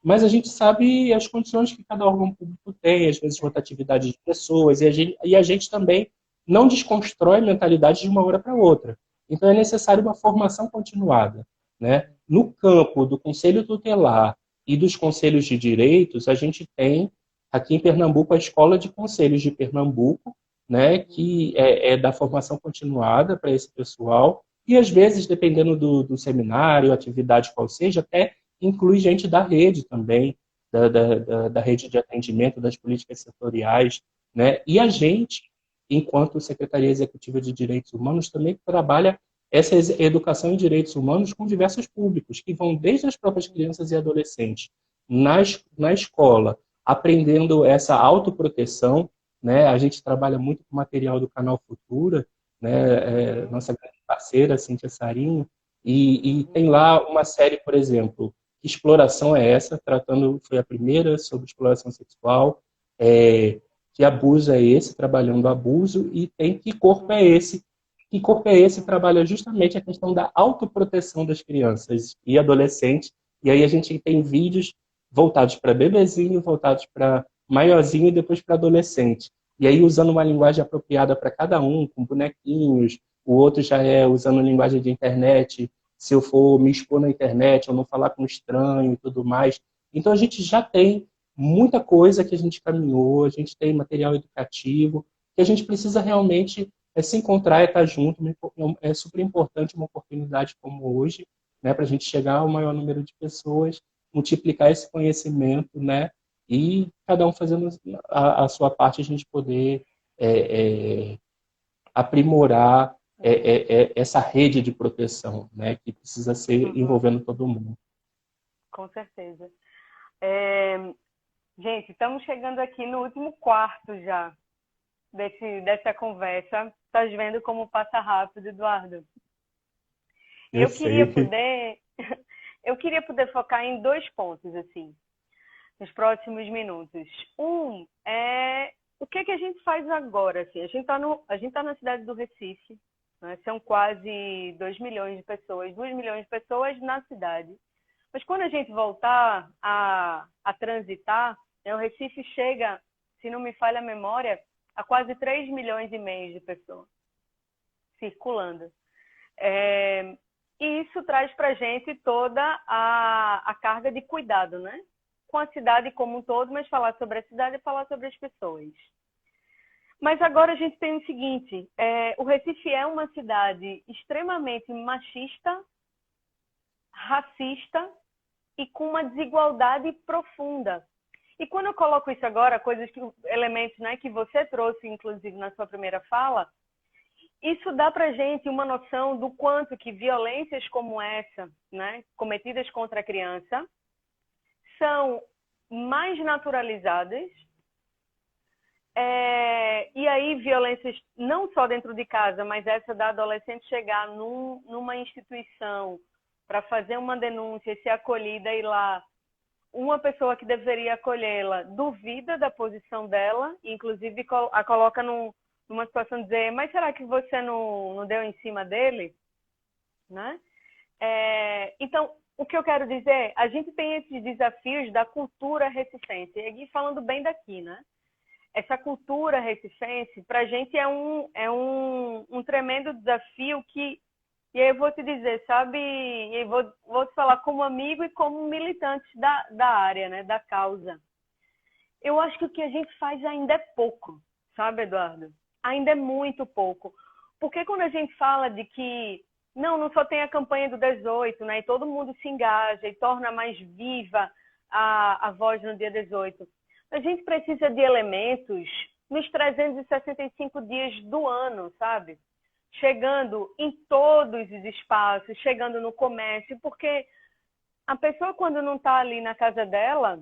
mas a gente sabe as condições que cada órgão público tem, às vezes rotatividade de pessoas, e a gente também não desconstrói mentalidade de uma hora para outra. Então é necessário uma formação continuada, né? No campo do Conselho Tutelar e dos Conselhos de Direitos, a gente tem aqui em Pernambuco a Escola de Conselhos de Pernambuco, né, que da formação continuada para esse pessoal, e às vezes, dependendo do seminário, atividade qual seja, até inclui gente da rede também, da rede de atendimento, das políticas setoriais, né? E a gente, enquanto Secretaria Executiva de Direitos Humanos, também trabalha essa educação em direitos humanos com diversos públicos, que vão desde as próprias crianças e adolescentes na escola, aprendendo essa autoproteção, né? A gente trabalha muito com material do Canal Futura, né? Nossa grande parceira, Cíntia Sarinho, e tem lá uma série, por exemplo, Que Exploração é Essa? Foi a primeira sobre exploração sexual, que abuso é esse, trabalhando abuso, e tem Que Corpo é Esse? Que Corpo é Esse? Trabalha justamente a questão da autoproteção das crianças e adolescentes, e aí a gente tem vídeos voltados para bebezinho, voltados para maiorzinho e depois para adolescente. E aí usando uma linguagem apropriada para cada um, com bonequinhos, o outro já usando linguagem de internet, se eu for me expor na internet, ou não falar com estranho e tudo mais. Então a gente já tem muita coisa que a gente caminhou, a gente tem material educativo, que a gente precisa realmente se encontrar e estar junto. É super importante uma oportunidade como hoje, né, para a gente chegar ao maior número de pessoas, multiplicar esse conhecimento, né, e cada um fazendo a sua parte, a gente poder aprimorar essa rede de proteção, né, que precisa ser envolvendo todo mundo. Com certeza. Gente, estamos chegando aqui no último quarto já dessa conversa. Estás vendo como passa rápido, Eduardo? Eu queria poder focar em 2 pontos, assim, nos próximos minutos. Um é o que a gente faz agora, assim. A gente tá na cidade do Recife, né? São quase 2 milhões de pessoas, 2 milhões de pessoas na cidade. Mas quando a gente voltar a transitar, né, o Recife chega, se não me falha a memória, a quase 3 milhões e meio de pessoas circulando. E isso traz para a gente toda a carga de cuidado, né? Com a cidade como um todo, mas falar sobre a cidade é falar sobre as pessoas. Mas agora a gente tem o seguinte, o Recife é uma cidade extremamente machista, racista e com uma desigualdade profunda. E quando eu coloco isso agora, elementos, né, que você trouxe, inclusive, na sua primeira fala, isso dá para a gente uma noção do quanto que violências como essa, né, cometidas contra a criança, são mais naturalizadas. E aí violências não só dentro de casa, mas essa da adolescente chegar numa instituição para fazer uma denúncia e ser acolhida e lá uma pessoa que deveria acolhê-la duvida da posição dela, inclusive a coloca numa situação de dizer, mas será que você não deu em cima dele? Né? Então, o que eu quero dizer, a gente tem esses desafios da cultura recifense, e aqui falando bem daqui, né? Essa cultura recifense, para a gente é um tremendo desafio que, e aí eu vou te dizer, sabe, e aí vou te falar como amigo e como militante da área, né, da causa. Eu acho que o que a gente faz ainda é pouco, sabe, Eduardo? Ainda é muito pouco. Porque quando a gente fala de que não só tem a campanha do 18, né, e todo mundo se engaja e torna mais viva a voz no dia 18, a gente precisa de elementos nos 365 dias do ano, sabe? Chegando em todos os espaços, chegando no comércio, porque a pessoa quando não está ali na casa dela,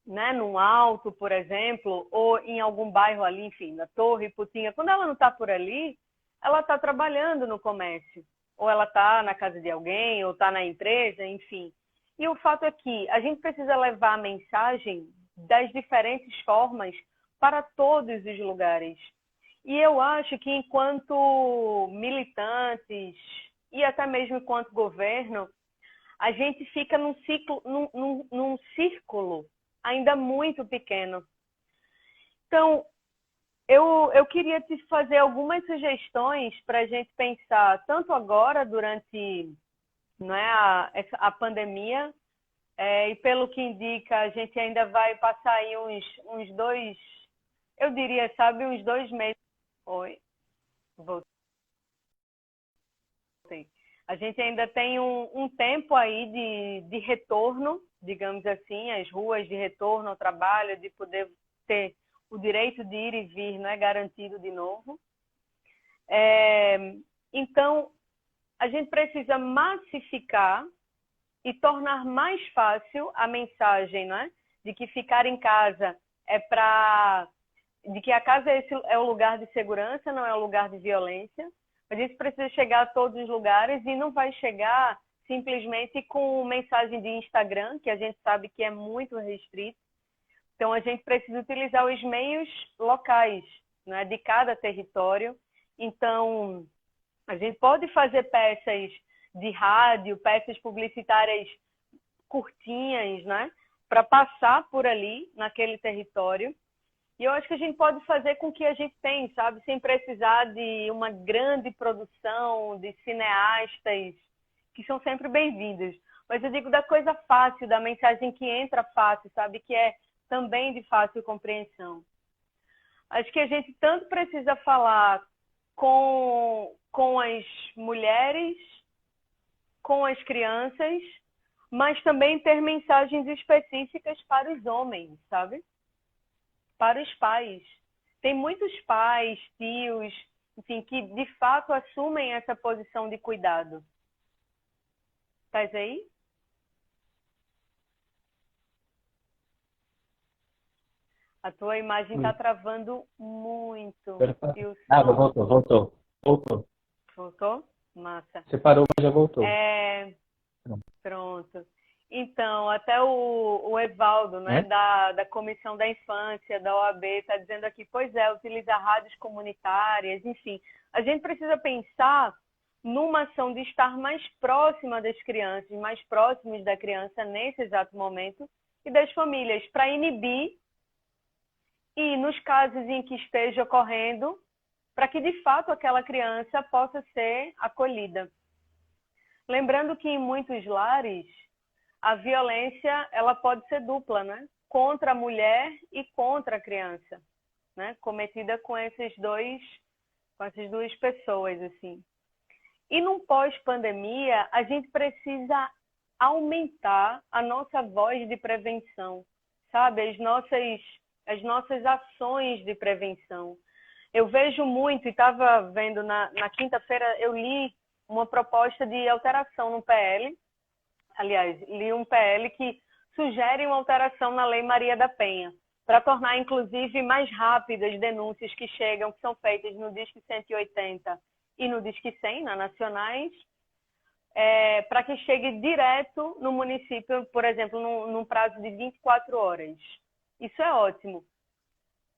né, num alto, por exemplo, ou em algum bairro ali, enfim, na Torre, Putinha, quando ela não está por ali, ela está trabalhando no comércio, ou ela está na casa de alguém, ou está na empresa, enfim. E o fato é que a gente precisa levar a mensagem das diferentes formas para todos os lugares. E eu acho que enquanto militantes e até mesmo enquanto governo, a gente fica num círculo ainda muito pequeno. Então, eu queria te fazer algumas sugestões para a gente pensar, tanto agora, durante, não é, a pandemia, e pelo que indica, a gente ainda vai passar aí uns 2, eu diria, sabe, uns 2 meses. Oi, voltei. A gente ainda tem um tempo aí de retorno, digamos assim, as ruas de retorno ao trabalho, de poder ter o direito de ir e vir, não é garantido de novo. Então, a gente precisa massificar e tornar mais fácil a mensagem, não é? De que ficar em casa de que a casa é o lugar de segurança, não é o lugar de violência. Mas isso precisa chegar a todos os lugares e não vai chegar simplesmente com mensagem de Instagram, que a gente sabe que é muito restrito. Então, a gente precisa utilizar os meios locais, né, de cada território. Então, a gente pode fazer peças de rádio, peças publicitárias curtinhas, né, para passar por ali, naquele território. E eu acho que a gente pode fazer com o que a gente tem, sabe? Sem precisar de uma grande produção, de cineastas, que são sempre bem-vindos. Mas eu digo da coisa fácil, da mensagem que entra fácil, sabe? Que é também de fácil compreensão. Acho que a gente tanto precisa falar com as mulheres, com as crianças, mas também ter mensagens específicas para os homens, sabe? Para os pais. Tem muitos pais, tios, enfim, que de fato assumem essa posição de cuidado. Estás aí? A tua imagem está travando muito. E o Ah, som... voltou. Voltou? Massa. Você parou, mas já voltou. Pronto. Então, até o Evaldo, né, da Comissão da Infância, da OAB, está dizendo aqui, pois é, utilizar rádios comunitárias, enfim. A gente precisa pensar numa ação de estar mais próxima das crianças, mais próximos da criança nesse exato momento e das famílias, para inibir e, nos casos em que esteja ocorrendo, para que, de fato, aquela criança possa ser acolhida. Lembrando que, em muitos lares, a violência ela pode ser dupla, né? Contra a mulher e contra a criança, né? Cometida com essas duas pessoas, assim. E num pós-pandemia, a gente precisa aumentar a nossa voz de prevenção, sabe? As nossas ações de prevenção. Eu vejo muito, e estava vendo na quinta-feira, eu li uma proposta de alteração no PL. Aliás, li um PL que sugere uma alteração na Lei Maria da Penha, para tornar, inclusive, mais rápidas denúncias que chegam, que são feitas no Disque 180 e no Disque 100, na Nacionais, para que chegue direto no município, por exemplo, num prazo de 24 horas. Isso é ótimo.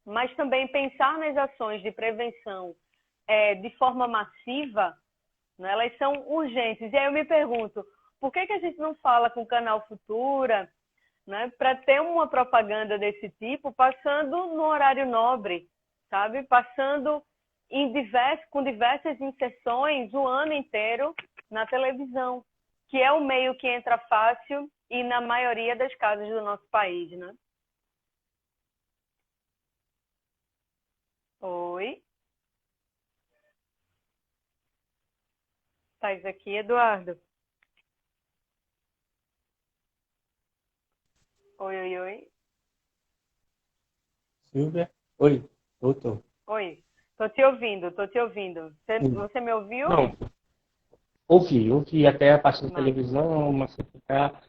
Mas também pensar nas ações de prevenção de forma massiva, né, elas são urgentes. E aí eu me pergunto, por que a gente não fala com o Canal Futura, né, para ter uma propaganda desse tipo, passando no horário nobre, sabe? Passando com diversas inserções o ano inteiro na televisão, que é o meio que entra fácil e na maioria das casas do nosso país, né? Oi? Estás aqui, Eduardo? Oi. Silvia? Oi, voltou. Oi, tô te ouvindo. Você me ouviu? Não, ouvi até a parte da televisão, massificar.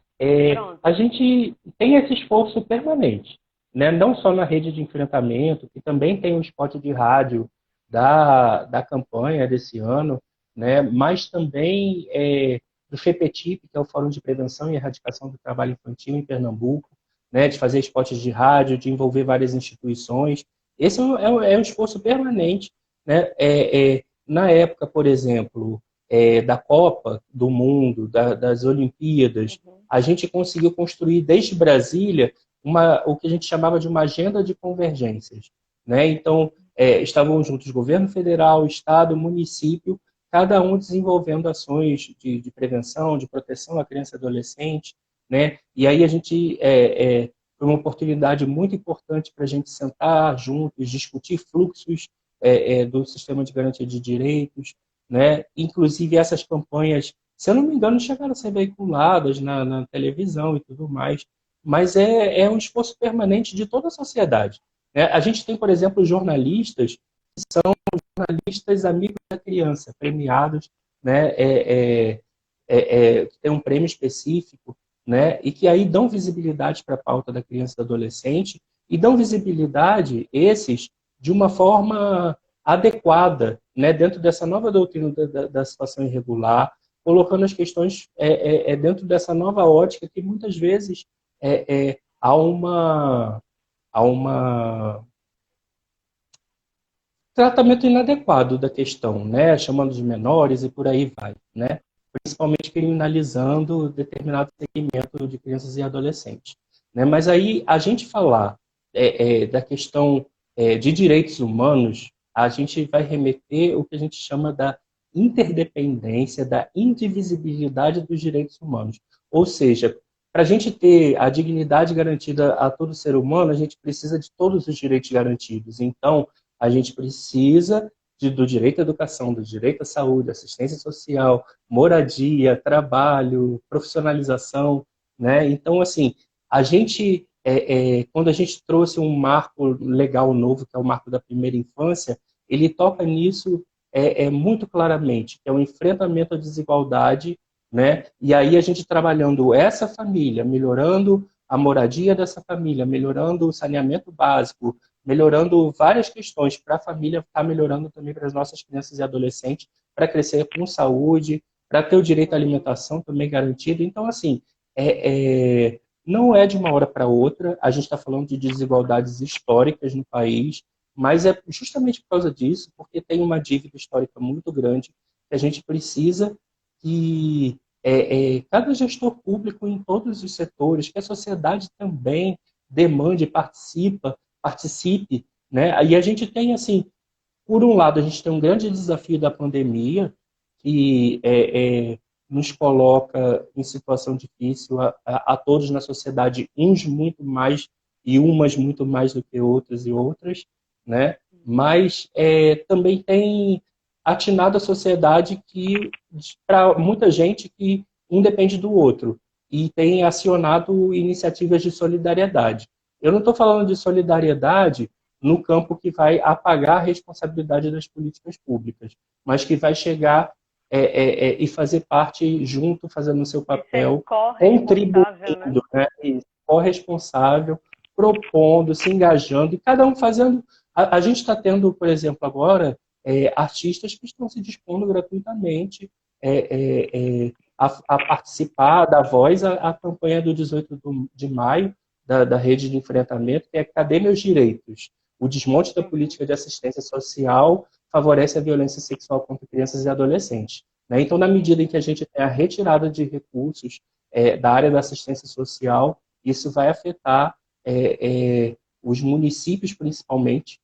A gente tem esse esforço permanente, né? Não só na rede de enfrentamento, que também tem um spot de rádio da campanha desse ano, né? Mas também do FEPETIP, que é o Fórum de Prevenção e Erradicação do Trabalho Infantil em Pernambuco, né? De fazer spots de rádio, de envolver várias instituições. Esse é um esforço permanente, né? Na época, por exemplo, da Copa do Mundo, das Olimpíadas, a gente conseguiu construir desde Brasília o que a gente chamava de uma agenda de convergências, né? Então, estavam juntos governo federal, estado, município, cada um desenvolvendo ações de prevenção, de proteção à criança e adolescente, né? E aí a gente foi uma oportunidade muito importante para a gente sentar juntos, discutir fluxos do sistema de garantia de direitos, né? Inclusive essas campanhas, se eu não me engano, chegaram a ser veiculadas na televisão e tudo mais, mas é um esforço permanente de toda a sociedade, né? A gente tem, por exemplo, jornalistas que são jornalistas amigos da criança, premiados, né? Que tem um prêmio específico, né? E que aí dão visibilidade para a pauta da criança e do adolescente e dão visibilidade, esses, de uma forma adequada, né, dentro dessa nova doutrina da situação irregular, colocando as questões dentro dessa nova ótica que muitas vezes há uma tratamento inadequado da questão, né, chamando de menores e por aí vai, né, principalmente criminalizando determinado segmento de crianças e adolescentes, né, mas aí a gente falar da questão de direitos humanos, a gente vai remeter o que a gente chama da interdependência, da indivisibilidade dos direitos humanos. Ou seja, para a gente ter a dignidade garantida a todo ser humano, a gente precisa de todos os direitos garantidos. Então, a gente precisa do direito à educação, do direito à saúde, assistência social, moradia, trabalho, profissionalização, né? Então, assim, a gente, quando a gente trouxe um marco legal novo, que é o marco da primeira infância, ele toca nisso muito claramente, que é o enfrentamento à desigualdade, né? E aí a gente trabalhando essa família, melhorando a moradia dessa família, melhorando o saneamento básico, melhorando várias questões para a família, estar melhorando também para as nossas crianças e adolescentes, para crescer com saúde, para ter o direito à alimentação também garantido. Então, assim, não é de uma hora para outra, a gente está falando de desigualdades históricas no país, mas é justamente por causa disso, porque tem uma dívida histórica muito grande, que a gente precisa que cada gestor público em todos os setores, que a sociedade também demande, participe, né? E a gente tem, assim, por um lado, a gente tem um grande desafio da pandemia, que nos coloca em situação difícil a todos na sociedade, uns muito mais e umas muito mais do que outras e outras, né? Mas também tem atinado a sociedade que, para muita gente, que um depende do outro e tem acionado iniciativas de solidariedade. Eu não estou falando de solidariedade no campo que vai apagar a responsabilidade das políticas públicas, mas que vai chegar e fazer parte junto, fazendo o seu papel, contribuindo, né? Corresponsável, propondo, se engajando, e cada um fazendo. A gente está tendo, por exemplo, agora, artistas que estão se dispondo gratuitamente a participar, dar voz à campanha do 18 de maio, da rede de enfrentamento, que é Cadê Meus Direitos? O desmonte da política de assistência social favorece a violência sexual contra crianças e adolescentes. Né? Então, na medida em que a gente tem a retirada de recursos da área da assistência social, isso vai afetar os municípios, principalmente,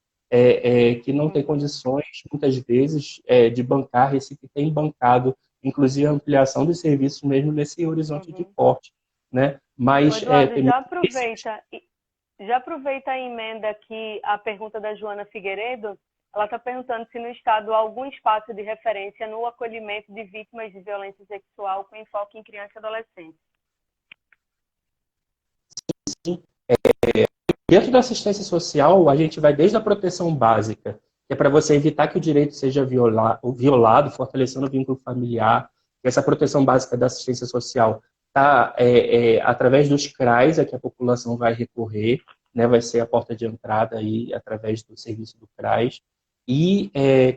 que não têm condições, muitas vezes, de bancar. Recife tem bancado, inclusive, a ampliação dos serviços, mesmo nesse horizonte de corte. Né? Mas, Eduardo, já aproveita a emenda aqui a pergunta da Joana Figueiredo. Ela está perguntando se no Estado há algum espaço de referência no acolhimento de vítimas de violência sexual com enfoque em criança e adolescente. Sim. Dentro da assistência social, a gente vai desde a proteção básica, que é para você evitar que o direito seja violado, fortalecendo o vínculo familiar. Essa proteção básica da assistência social está através dos CRAs, a que a população vai recorrer, né, vai ser a porta de entrada aí, através do serviço do CRAs. E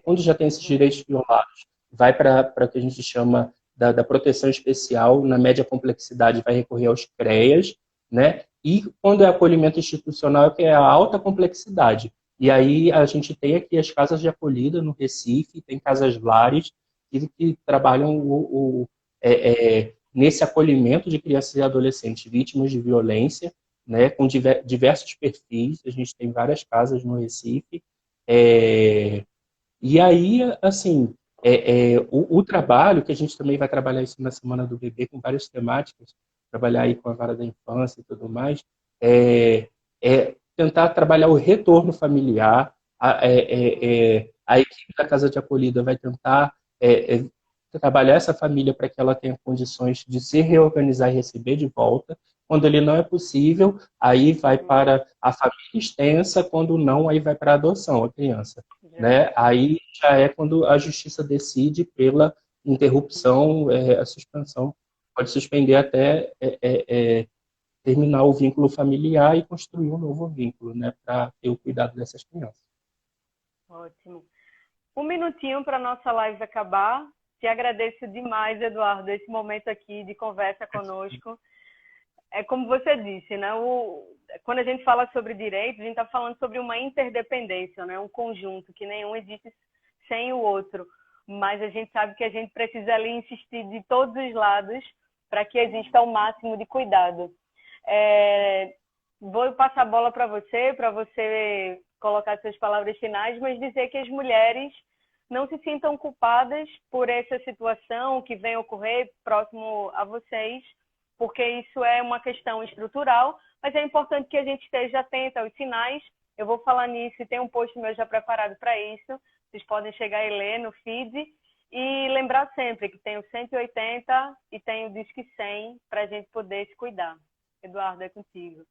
quando já tem esses direitos violados, vai para o que a gente chama da proteção especial, na média complexidade, vai recorrer aos CREAs, né? E quando é acolhimento institucional, que é a alta complexidade. E aí a gente tem aqui as casas de acolhida no Recife, tem casas lares que trabalham nesse acolhimento de crianças e adolescentes vítimas de violência, né, com diversos perfis. A gente tem várias casas no Recife. E aí, assim, o trabalho, que a gente também vai trabalhar isso na Semana do Bebê, com várias temáticas, trabalhar aí com a vara da infância e tudo mais, tentar trabalhar o retorno familiar. A equipe da Casa de Acolhida vai tentar trabalhar essa família para que ela tenha condições de se reorganizar e receber de volta. Quando ele não é possível, aí vai para a família extensa, quando não, aí vai para a adoção, a criança. Né? Aí já é quando a justiça decide pela interrupção, a suspensão. Pode suspender até terminar o vínculo familiar e construir um novo vínculo, né, para ter o cuidado dessas crianças. Ótimo. Um minutinho para a nossa live acabar. Te agradeço demais, Eduardo, esse momento aqui de conversa conosco. É como você disse, né? Quando a gente fala sobre direitos, a gente está falando sobre uma interdependência, né? Um conjunto, que nenhum existe sem o outro. Mas a gente sabe que a gente precisa ali insistir de todos os lados para que exista o máximo de cuidado. Vou passar a bola para você colocar suas palavras finais, mas dizer que as mulheres não se sintam culpadas por essa situação que vem ocorrer próximo a vocês, porque isso é uma questão estrutural, mas é importante que a gente esteja atento aos sinais. Eu vou falar nisso e tem um post meu já preparado para isso. Vocês podem chegar e ler no feed. E lembrar sempre que tem o 180 e tem o Disque 100 para a gente poder se cuidar. Eduardo, é contigo.